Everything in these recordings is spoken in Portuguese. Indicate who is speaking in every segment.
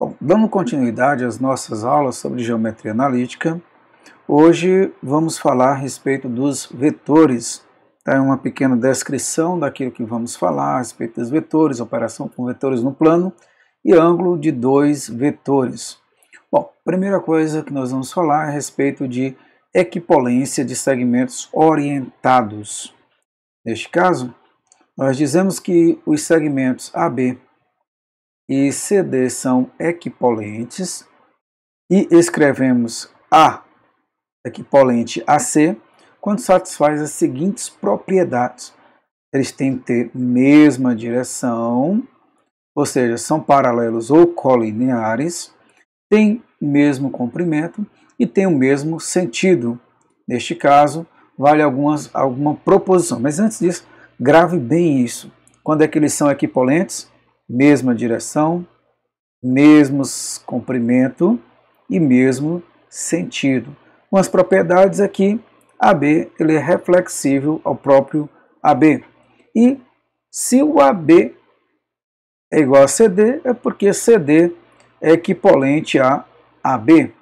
Speaker 1: Bom, dando continuidade às nossas aulas sobre geometria analítica, hoje vamos falar a respeito dos vetores. Tá? Uma pequena descrição daquilo que vamos falar a respeito dos vetores, operação com vetores no plano e ângulo de dois vetores. Bom, primeira coisa que nós vamos falar é a respeito de equipolência de segmentos orientados. Neste caso, nós dizemos que os segmentos AB e CD são equipolentes e escrevemos A equipolente a C quando satisfaz as seguintes propriedades. Eles têm que ter mesma direção, ou seja, são paralelos ou colineares, têm mesmo comprimento e têm o mesmo sentido. Neste caso, vale alguma proposição. Mas antes disso, grave bem isso. Quando é que eles são equipolentes? Mesma direção, mesmos comprimento e mesmo sentido. Umas propriedades aqui, AB ele é reflexível ao próprio AB. E se o AB é igual a CD, é porque CD é equipolente a AB.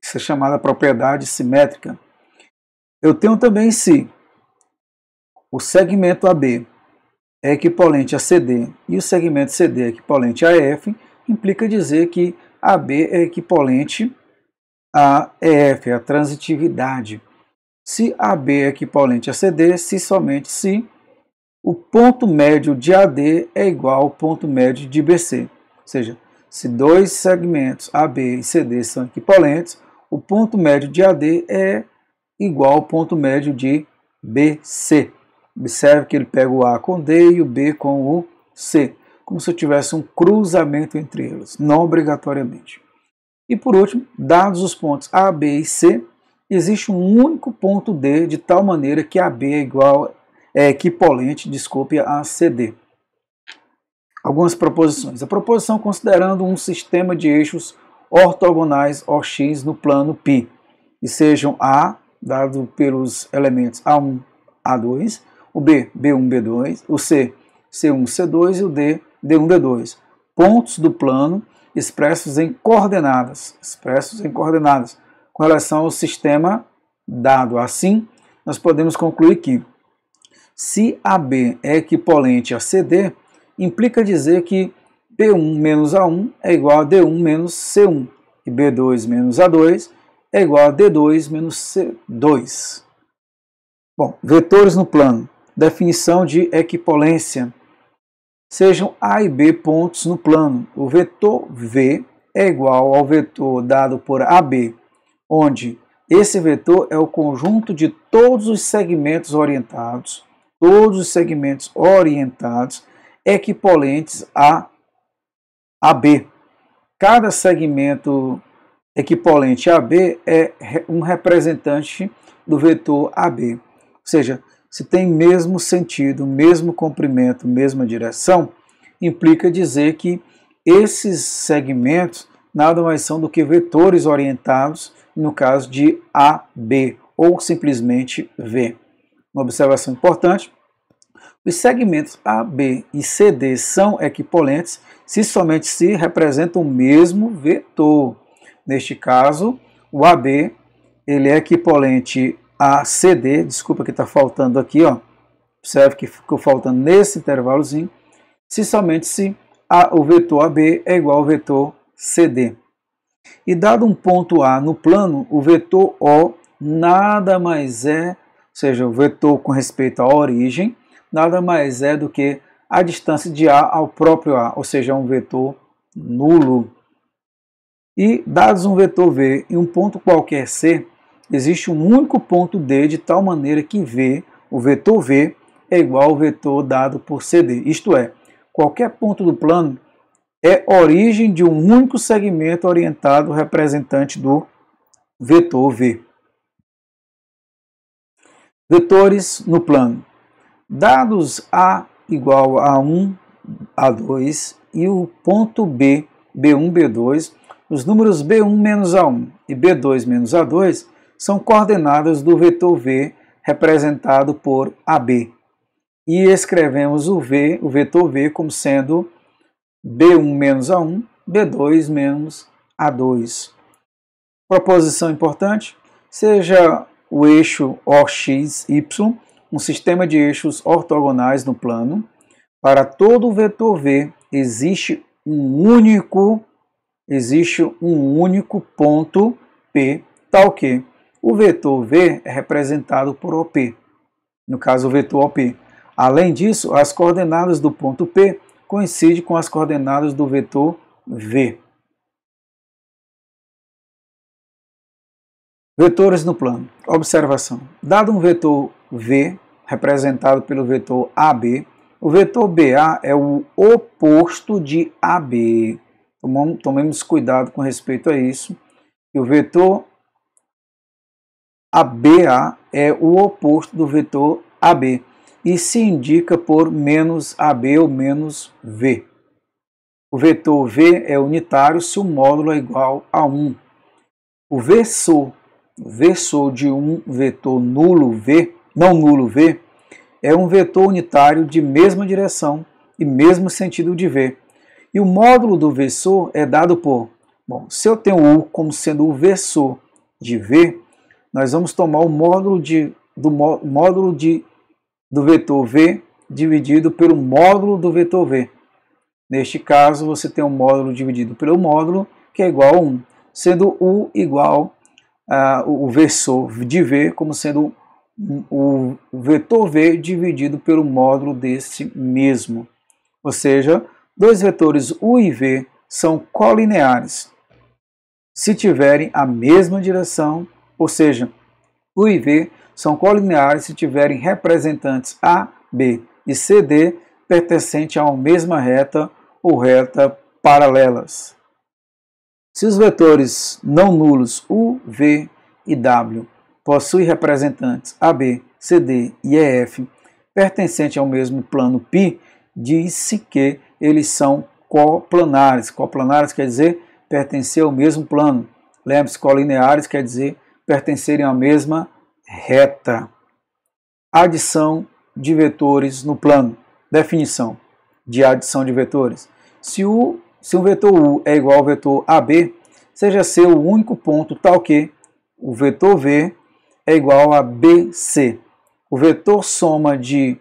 Speaker 1: Isso é chamada propriedade simétrica. Eu tenho também se o segmento AB é equivalente a CD e o segmento CD é equivalente a EF, implica dizer que AB é equivalente a EF, a transitividade. Se AB é equivalente a CD, se somente se o ponto médio de AD é igual ao ponto médio de BC. Ou seja, se dois segmentos AB e CD são equivalentes, o ponto médio de AD é igual ao ponto médio de BC. Observe que ele pega o A com D e o B com o C, como se eu tivesse um cruzamento entre eles, não obrigatoriamente. E por último, dados os pontos A, B e C, existe um único ponto D, de tal maneira que AB é equivalente a CD. Algumas proposições. A proposição considerando um sistema de eixos ortogonais OX no plano π, e sejam A, dado pelos elementos A1, A2, o B, B1, B2, o C, C1, C2 e o D, D1, D2. Pontos do plano expressos em coordenadas, com relação ao sistema dado. Assim, nós podemos concluir que se AB é equivalente a CD, implica dizer que B1 menos A1 é igual a D1 menos C1 e B2 menos A2 é igual a D2 menos C2. Bom, vetores no plano. Definição de equipolência. Sejam A e B pontos no plano. O vetor V é igual ao vetor dado por AB, onde esse vetor é o conjunto de todos os segmentos orientados, equipolentes a AB. Cada segmento equipolente a AB é um representante do vetor AB. Ou seja, se tem mesmo sentido, mesmo comprimento, mesma direção, implica dizer que esses segmentos nada mais são do que vetores orientados, no caso de AB, ou simplesmente V. Uma observação importante: os segmentos AB e CD são equipolentes se somente se representam o mesmo vetor. Neste caso, o AB ele é equivalente a CD, desculpa que está faltando aqui, ó. Observe que ficou faltando nesse intervalozinho, se somente se o vetor AB é igual ao vetor CD. E dado um ponto A no plano, o vetor O nada mais é, ou seja, o vetor com respeito à origem, nada mais é do que a distância de A ao próprio A, ou seja, é um vetor nulo. E dados um vetor V e um ponto qualquer C, existe um único ponto D, de tal maneira que V, o vetor V, é igual ao vetor dado por CD. Isto é, qualquer ponto do plano é origem de um único segmento orientado representante do vetor V. Vetores no plano. Dados A igual a 1, A2 e o ponto B, B1, B2, os números B1 menos A1 e B2 menos A2 são coordenadas do vetor V representado por AB. E escrevemos o vetor V como sendo B1 menos A1 B2 menos A2. Proposição importante: seja o eixo OX, Y, um sistema de eixos ortogonais no plano. Para todo vetor V existe um único ponto P, tal que o vetor V é representado por OP, no caso o vetor OP. Além disso, as coordenadas do ponto P coincidem com as coordenadas do vetor V. Vetores no plano. Observação. Dado um vetor V, representado pelo vetor AB, o vetor BA é o oposto de AB. Tomemos cuidado com respeito a isso. E o vetor ABA é o oposto do vetor AB e se indica por menos AB ou menos V. O vetor V é unitário se o módulo é igual a 1. O versor de um vetor nulo V, não nulo V, é um vetor unitário de mesma direção e mesmo sentido de V. E o módulo do versor é dado por, se eu tenho U como sendo o versor de V, nós vamos tomar o módulo do vetor V dividido pelo módulo do vetor V. Neste caso, você tem um módulo dividido pelo módulo, que é igual a 1, sendo U igual o versor de V como sendo o vetor V dividido pelo módulo desse mesmo. Ou seja, dois vetores U e V são colineares se tiverem a mesma direção, ou seja, U e V são colineares se tiverem representantes A, B e CD pertencentes a uma mesma reta ou reta paralelas. Se os vetores não nulos U, V e W possuem representantes AB, CD e EF pertencentes ao mesmo plano π, diz-se que eles são coplanares. Coplanares quer dizer pertencer ao mesmo plano. Lembre-se, colineares quer dizer pertencerem à mesma reta. Adição de vetores no plano. Definição de adição de vetores. Se um vetor U é igual ao vetor AB, seja seu o único ponto tal que o vetor V é igual a BC. O vetor soma de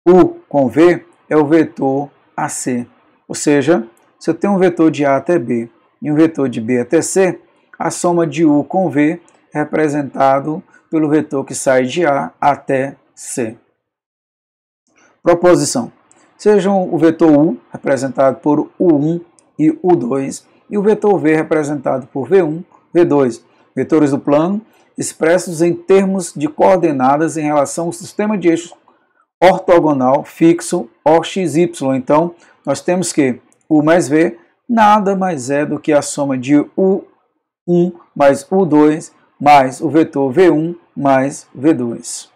Speaker 1: U com V é o vetor AC. Ou seja, se eu tenho um vetor de A até B e um vetor de B até C, a soma de U com V é representado pelo vetor que sai de A até C. Proposição. Sejam o vetor U representado por U1 e U2 e o vetor V representado por V1, V2. Vetores do plano expressos em termos de coordenadas em relação ao sistema de eixos ortogonal fixo OXY. Então, nós temos que U mais V nada mais é do que a soma de U1 mais U2 mais o vetor V1 mais V2.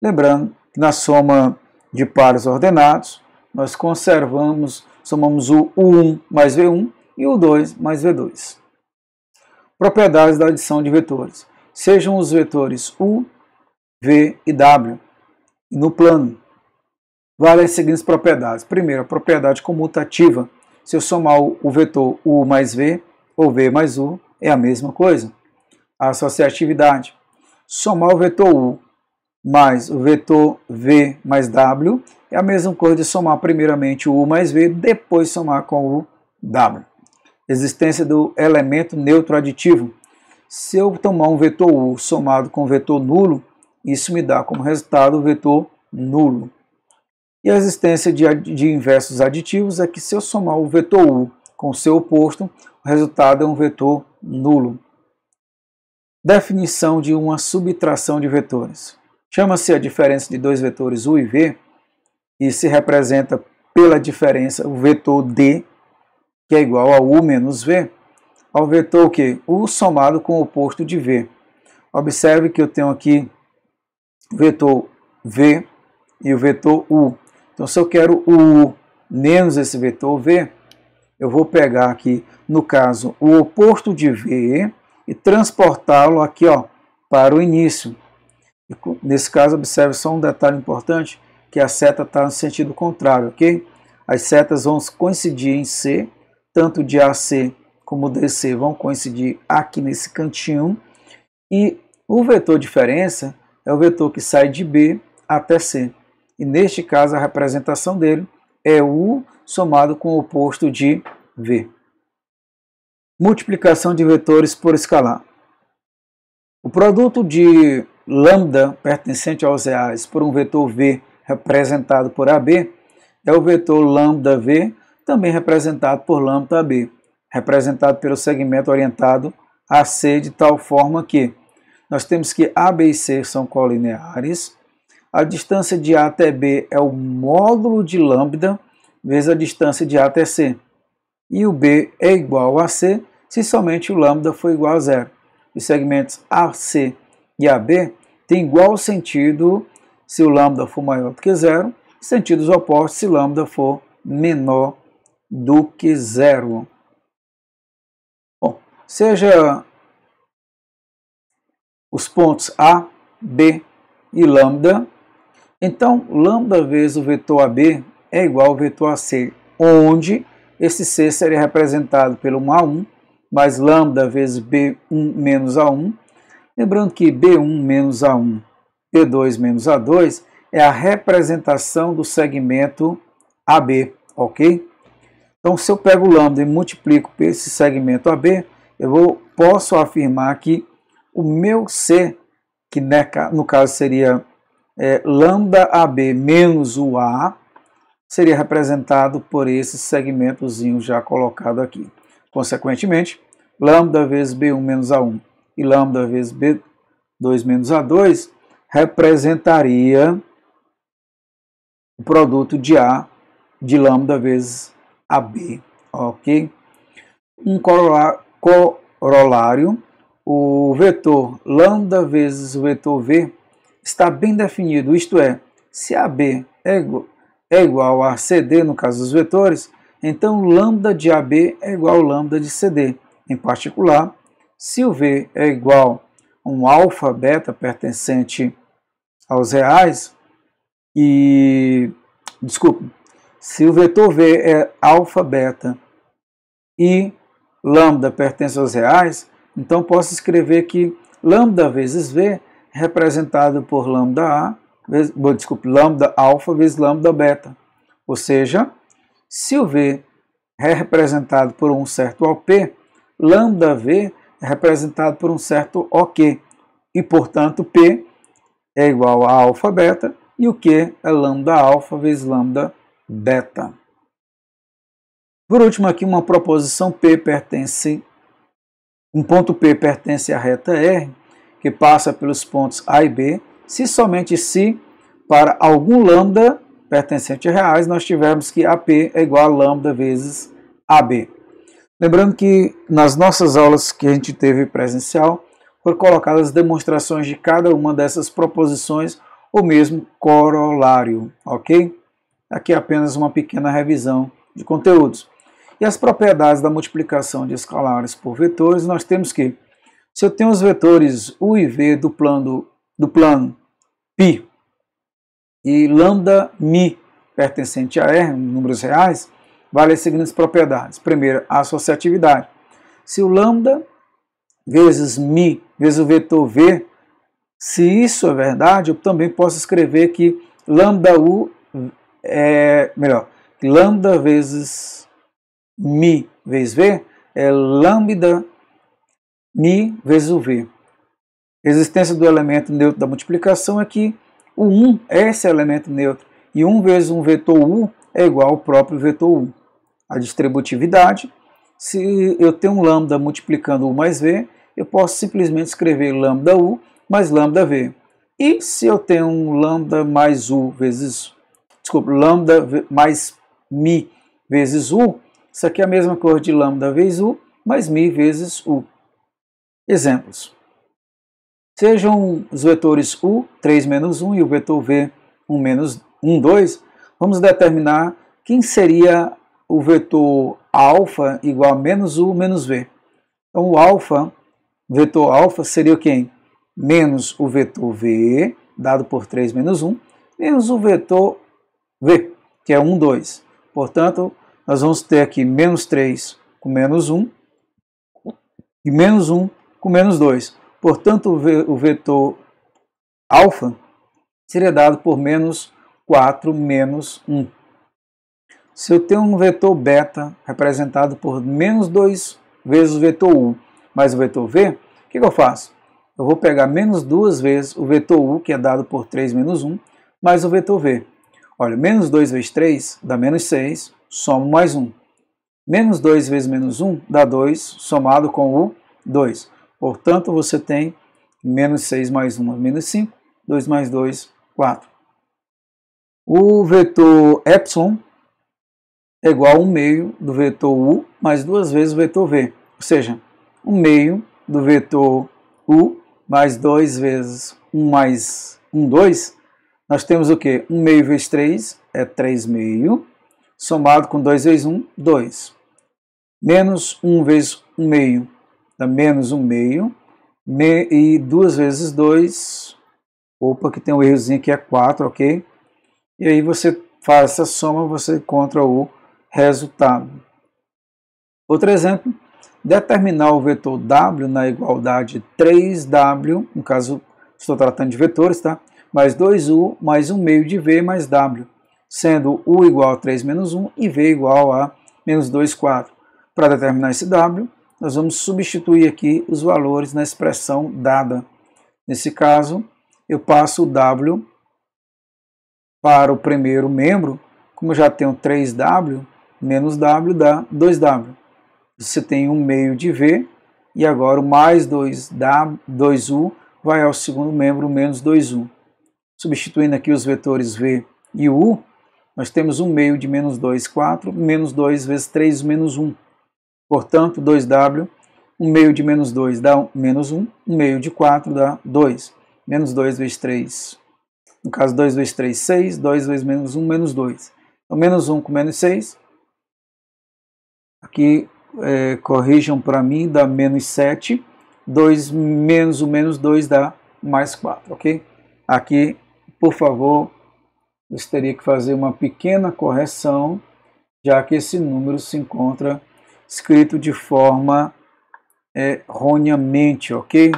Speaker 1: Lembrando que na soma de pares ordenados, nós somamos o U1 mais V1 e o U2 mais V2. Propriedades da adição de vetores. Sejam os vetores U, V e W no plano. Valem as seguintes propriedades. Primeiro, a propriedade comutativa. Se eu somar o vetor U mais V ou V mais U, é a mesma coisa. A associatividade. Somar o vetor U mais o vetor V mais W é a mesma coisa de somar primeiramente o U mais V, depois somar com o W. Existência do elemento neutro aditivo. Se eu tomar um vetor U somado com um vetor nulo, isso me dá como resultado o vetor nulo. E a existência de inversos aditivos é que se eu somar o vetor U com o seu oposto, o resultado é um vetor nulo. Definição de uma subtração de vetores. Chama-se a diferença de dois vetores U e V e se representa pela diferença o vetor D, que é igual a U menos V, ao vetor que? U somado com o oposto de V. Observe que eu tenho aqui o vetor V e o vetor U. Então, se eu quero o U menos esse vetor V, eu vou pegar aqui, no caso, o oposto de V e transportá-lo aqui para o início. Nesse caso, observe só um detalhe importante, que a seta está no sentido contrário, ok? As setas vão coincidir em C tanto de AC como DC vão coincidir aqui nesse cantinho, e o vetor diferença é o vetor que sai de B até C. E neste caso a representação dele é U somado com o oposto de V. Multiplicação de vetores por escalar. O produto de lambda pertencente aos reais por um vetor V representado por AB é o vetor lambda V, também representado por lambda AB, representado pelo segmento orientado a C, de tal forma que nós temos que A, B e C são colineares, a distância de A até B é o módulo de lambda vezes a distância de A até C, e o B é igual a C se somente o lambda for igual a zero. Os segmentos AC e AB têm igual sentido se o lambda for maior do que zero, e sentidos opostos se lambda for menor do que zero. Bom, seja os pontos A, B e lambda, então lambda vezes o vetor AB é igual ao vetor AC, onde esse C seria representado pelo 1A1 mais lambda vezes B1 menos A1. Lembrando que B1 menos A1, B2 menos A2 é a representação do segmento AB, ok? Então, se eu pego o lambda e multiplico por esse segmento AB, posso afirmar que o meu C, que no caso seria lambda AB menos o A, seria representado por esse segmentozinho já colocado aqui. Consequentemente, lambda vezes B1 menos A1 e lambda vezes B2 menos A2 representaria o produto de A de lambda vezes AB, ok? Um corolário, o vetor lambda vezes o vetor V está bem definido, isto é, se AB é igual a CD, no caso dos vetores, então lambda de AB é igual ao lambda de CD. Em particular, se o V é igual a um alfa beta pertencente aos reais, se o vetor V é alfa beta e lambda pertence aos reais, então posso escrever que lambda vezes V é representado por lambda alfa vezes lambda beta. Ou seja, se o V é representado por um certo OP, lambda V é representado por um certo OK. E, portanto, P é igual a alfa beta e o Q é lambda alfa vezes lambda beta. Por último, aqui uma proposição um ponto P pertence à reta R, que passa pelos pontos A e B, se somente se, para algum lambda pertencente a reais, nós tivermos que AP é igual a lambda vezes AB. Lembrando que nas nossas aulas que a gente teve presencial, foram colocadas demonstrações de cada uma dessas proposições, ou mesmo corolário, ok? Aqui é apenas uma pequena revisão de conteúdos. E as propriedades da multiplicação de escalares por vetores, nós temos que, se eu tenho os vetores U e V do plano π e lambda mi pertencente a R, números reais, vale as seguintes propriedades. Primeiro, a associatividade. Se o lambda vezes mi vezes o vetor V, se isso é verdade, eu também posso escrever que lambda U lambda vezes mi vezes V é lambda mi vezes o V. A existência do elemento neutro da multiplicação é que o 1 é esse elemento neutro, e 1 vezes um vetor U é igual ao próprio vetor U. A distributividade, se eu tenho um lambda multiplicando U mais V, eu posso simplesmente escrever lambda U mais lambda V. E se eu tenho um lambda mais U vezes, lambda mais mi vezes U, isso aqui é a mesma coisa de lambda vezes U mais mi vezes U. Exemplos. Sejam os vetores U, 3 menos 1, e o vetor V, 1, 2, vamos determinar quem seria o vetor alfa igual a menos U menos V. Então, o vetor alfa seria quem? Menos o vetor V, dado por 3 menos 1, menos o vetor V, que é 1, 2. Portanto, nós vamos ter aqui menos 3 com menos 1 e menos 1 com menos 2. Portanto, o vetor alfa seria dado por menos 4 menos 1. Se eu tenho um vetor beta representado por menos 2 vezes o vetor u mais o vetor v, o que eu faço? Eu vou pegar menos 2 vezes o vetor u, que é dado por 3 menos 1, mais o vetor v. Olha, menos 2 vezes 3 dá menos 6, somo mais 1. Menos 2 vezes menos 1 dá 2, somado com o 2. Portanto, você tem menos 6 mais 1 é menos 5, 2 mais 2, 4. O vetor epsilon é igual a 1 meio do vetor u mais 2 vezes o vetor v. Ou seja, 1 meio do vetor u mais 2 vezes 1 mais 1, 2. Nós temos o quê? 1 meio vezes 3 é 3 meio, somado com 2 vezes 1, 2. Menos 1 vezes 1 meio dá menos 1 meio. E 2 vezes 2, opa, que tem um errozinho aqui, é 4, ok? E aí você faz essa soma, você encontra o resultado. Outro exemplo, determinar o vetor w na igualdade 3w, no caso estou tratando de vetores, tá? Mais 2u mais 1 meio de v mais w, sendo u igual a 3 menos 1 e v igual a menos 2, 4. Para determinar esse w, nós vamos substituir aqui os valores na expressão dada. Nesse caso, eu passo o w para o primeiro membro, como eu já tenho 3w, menos w dá 2w. Você tem 1 meio de v, e agora o mais 2u vai ao segundo membro, menos 2u. Substituindo aqui os vetores v e u, nós temos 1 meio de menos 2, 4, menos 2 vezes 3, menos 1. Portanto, 2w, 1 meio de menos 2 dá menos 1, 1 meio de 4 dá 2. Menos 2 vezes 3, no caso 2 vezes 3, 6, 2 vezes menos 1, menos 2. Então, menos 1 com menos 6, aqui corrijam para mim, dá menos 7, 2 menos o menos 2 dá mais 4, ok? Aqui, por favor, eu teria que fazer uma pequena correção, já que esse número se encontra escrito de forma erroneamente, ok?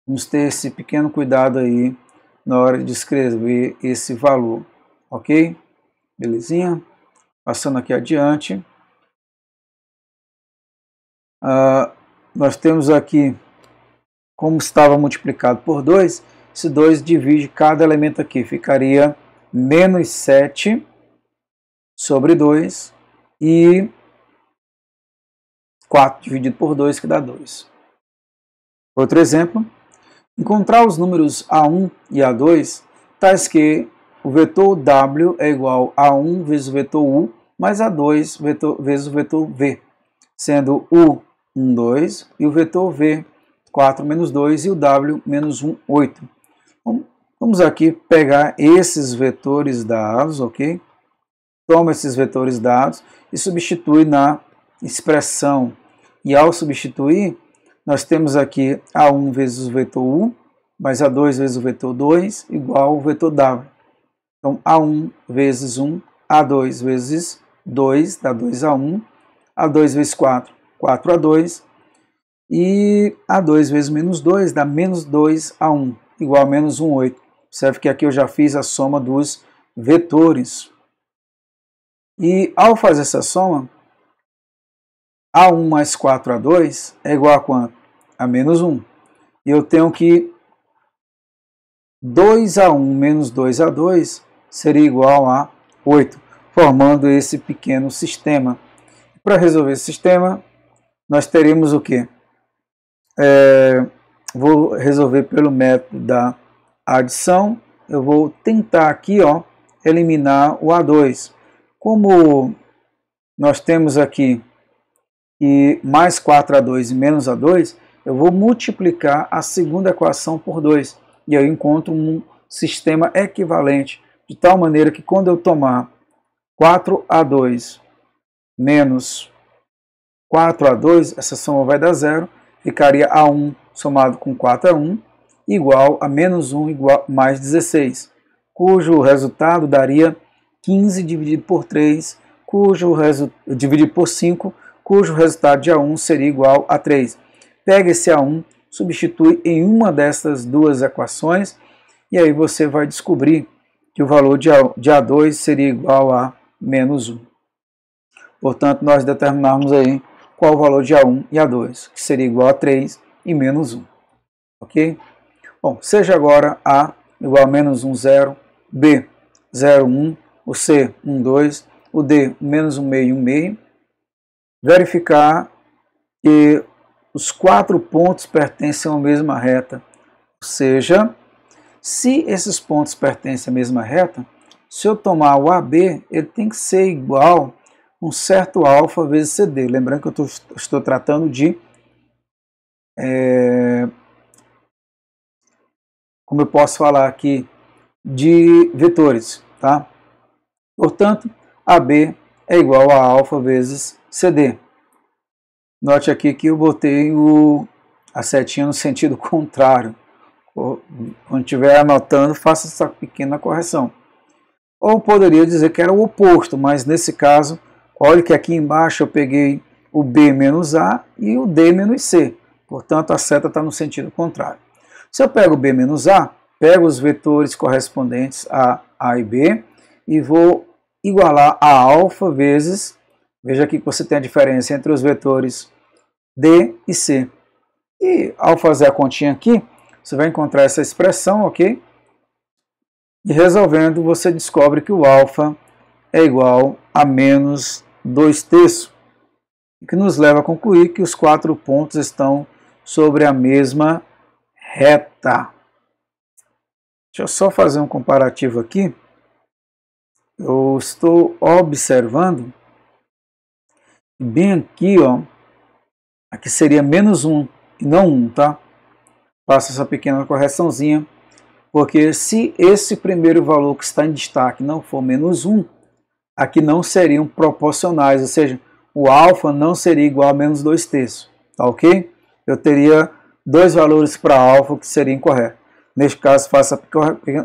Speaker 1: Vamos ter esse pequeno cuidado aí na hora de escrever esse valor, ok? Belezinha? Passando aqui adiante. Nós temos aqui, como estava multiplicado por 2, esse 2 divide cada elemento aqui, ficaria menos 7 sobre 2 e 4 dividido por 2, que dá 2. Outro exemplo, encontrar os números A1 e A2, tais que o vetor W é igual a 1 vezes o vetor U, mais A2 vezes o vetor V, sendo U 1, 2, e o vetor V 4 menos 2 e o W menos 1, 8. Então, vamos aqui pegar esses vetores dados, ok? Toma esses vetores dados e substitui na expressão. E ao substituir, nós temos aqui A1 vezes o vetor U, mais A2 vezes o vetor 2, igual ao vetor W. Então, A1 vezes 1, A2 vezes 2, dá 2A1, A2 vezes 4, 4A2, e A2 vezes menos 2 dá menos 2A1, igual a menos 1, 8. Observe que aqui eu já fiz a soma dos vetores. E ao fazer essa soma, A1 mais 4A2 é igual a quanto? A menos 1. E eu tenho que 2A1 menos 2A2 seria igual a 8, formando esse pequeno sistema. Para resolver esse sistema, nós teremos o quê? Vou resolver pelo método da adição. Eu vou tentar aqui, eliminar o A2. Como nós temos aqui e mais 4A2 e menos A2, eu vou multiplicar a segunda equação por 2. E eu encontro um sistema equivalente, de tal maneira que quando eu tomar 4A2 menos 4A2, essa soma vai dar 0, ficaria A1 somado com 4A1 igual a menos 1 igual mais 16, cujo resultado daria 15 dividido por 3, dividido por 5, cujo resultado de A1 seria igual a 3. Pega esse A1, substitui em uma dessas duas equações e aí você vai descobrir que o valor de A2 seria igual a menos 1. Portanto, nós determinamos aí qual o valor de A1 e A2, que seria igual a 3 e menos 1. Ok? Bom, seja agora A igual a menos 1, 0, B, 0, 1, o C, 1, 2, o D, menos 1 meio, 1 meio. Verificar que os 4 pontos pertencem à mesma reta, ou seja, se esses pontos pertencem à mesma reta, se eu tomar o AB, ele tem que ser igual a um certo alfa vezes CD. Lembrando que eu estou tratando de, como eu posso falar aqui, de vetores, tá? Portanto, AB é igual a alfa vezes CD. Note aqui que eu botei a setinha no sentido contrário. Quando estiver anotando, faça essa pequena correção. Ou poderia dizer que era o oposto, mas nesse caso, olhe que aqui embaixo eu peguei o B menos A e o D menos C. Portanto, a seta está no sentido contrário. Se eu pego o B menos A, pego os vetores correspondentes a A e B e vou igualar a alfa vezes, veja aqui que você tem a diferença entre os vetores D e C. E ao fazer a continha aqui, você vai encontrar essa expressão, ok? E resolvendo, você descobre que o alfa é igual a menos 2/3, o que nos leva a concluir que os 4 pontos estão sobre a mesma reta. Deixa eu só fazer um comparativo aqui. Eu estou observando bem aqui, ó, aqui seria menos 1 e não 1, tá? Faço essa pequena correçãozinha, porque se esse primeiro valor que está em destaque não for menos 1, aqui não seriam proporcionais, ou seja, o alfa não seria igual a menos 2/3, tá ok? Eu teria dois valores para alfa que seria incorreto. Neste caso, faça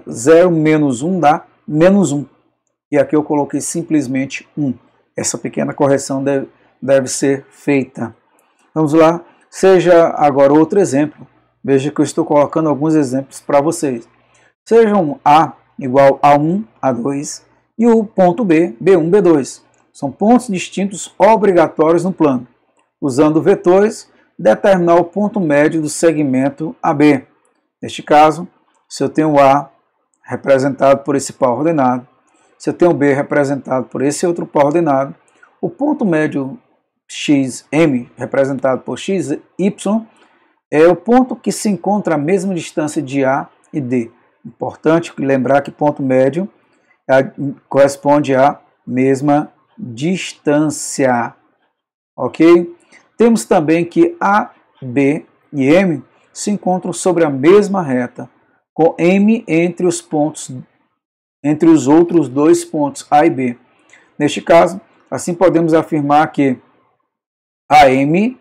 Speaker 1: 0 menos 1 dá menos 1. E aqui eu coloquei simplesmente 1. Essa pequena correção deve ser feita. Vamos lá. Seja agora outro exemplo. Veja que eu estou colocando alguns exemplos para vocês. Sejam A igual a 1, A2 e o ponto B, B1, B2. São pontos distintos obrigatórios no plano. Usando vetores, determinar o ponto médio do segmento AB. Neste caso, se eu tenho A representado por esse par ordenado, se eu tenho B representado por esse outro par ordenado, o ponto médio XM, representado por XY, é o ponto que se encontra à mesma distância de A e D. Importante lembrar que ponto médio corresponde à mesma distância. Ok? Temos também que A, B e M se encontram sobre a mesma reta, com M entre os outros dois pontos A e B. Neste caso, assim podemos afirmar que AM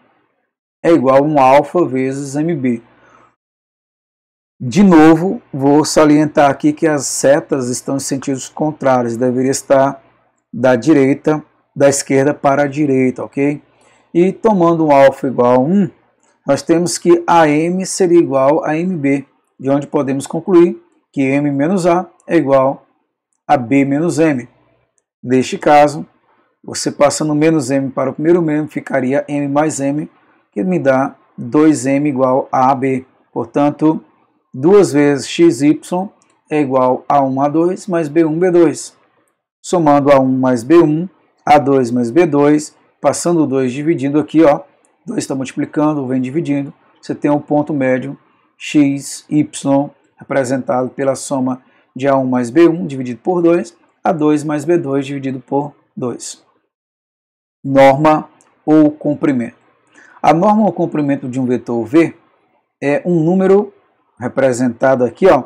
Speaker 1: é igual a um alfa vezes MB. De novo, vou salientar aqui que as setas estão em sentidos contrários, deveria estar da esquerda para a direita, ok? E tomando um alfa igual a 1, nós temos que AM seria igual a MB, de onde podemos concluir que M menos A é igual a B menos M. Neste caso, você passando menos M para o primeiro membro, ficaria M mais M, que me dá 2M igual a AB. Portanto, 2 vezes XY é igual a 1A2 mais B1, B2. Somando A1 mais B1, A2 mais B2, passando o 2 dividindo aqui, ó, 2 está multiplicando, vem dividindo, você tem o ponto médio XY, representado pela soma de A1 mais B1 dividido por 2, A2 mais B2 dividido por 2. Norma ou comprimento. A norma ou comprimento de um vetor V é um número representado aqui, ó,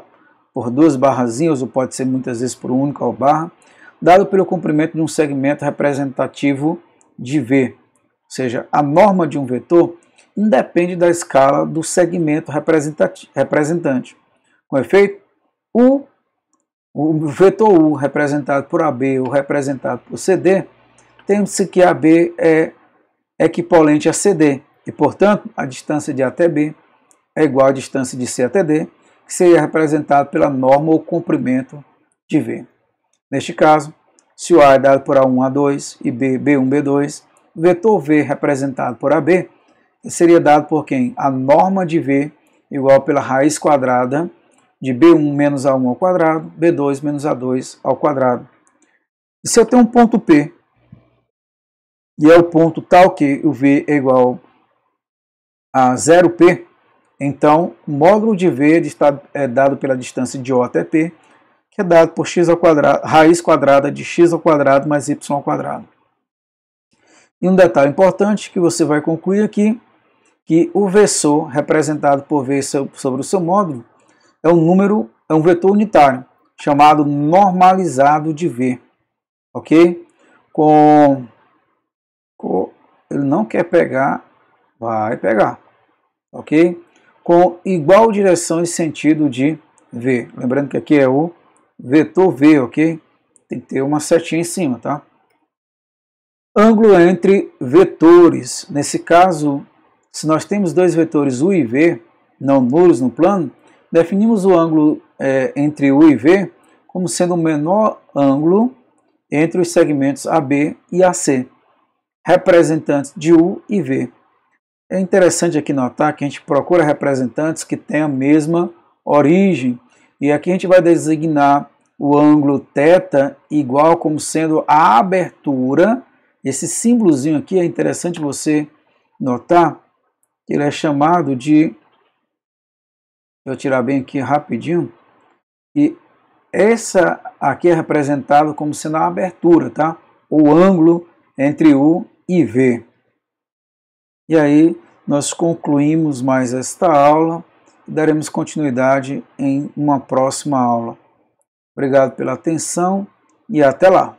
Speaker 1: por duas barrazinhas, ou pode ser muitas vezes por uma única barra, dado pelo comprimento de um segmento representativo de V. Ou seja, a norma de um vetor independe da escala do segmento representante. Com efeito, o vetor U representado por AB ou representado por CD, tendo-se que AB é equivalente a CD, e, portanto, a distância de A até B é igual à distância de C até D, que seria representado pela norma ou comprimento de V. Neste caso, se o A é dado por A1, A2 e B, B1, B2, o vetor V representado por AB seria dado por quem? A norma de V igual pela raiz quadrada de B1 menos A1 ao quadrado, B2 menos A2 ao quadrado. E se eu tenho um ponto P, e é o ponto tal que o V é igual a 0P, então o módulo de V é dado pela distância de O até P, que é dado por x ao quadrado, raiz quadrada de x ao quadrado mais y ao quadrado. E um detalhe importante que você vai concluir aqui, que o vetor representado por V sobre o seu módulo é um vetor unitário, chamado normalizado de V, ok? Ele não quer pegar, vai pegar, ok? Com igual direção e sentido de V. Lembrando que aqui é o vetor V, ok? Tem que ter uma setinha em cima, tá? Ângulo entre vetores. Nesse caso, se nós temos dois vetores U e V, não nulos no plano, definimos o ângulo entre U e V como sendo o menor ângulo entre os segmentos AB e AC, representantes de U e V. É interessante aqui notar que a gente procura representantes que têm a mesma origem, e aqui a gente vai designar o ângulo θ igual como sendo a abertura. Esse símbolozinho aqui é interessante você notar que ele é chamado de, vou tirar bem aqui rapidinho, e essa aqui é representado como sendo a abertura, tá? O ângulo entre U e V. E aí nós concluímos mais esta aula e daremos continuidade em uma próxima aula. Obrigado pela atenção e até lá!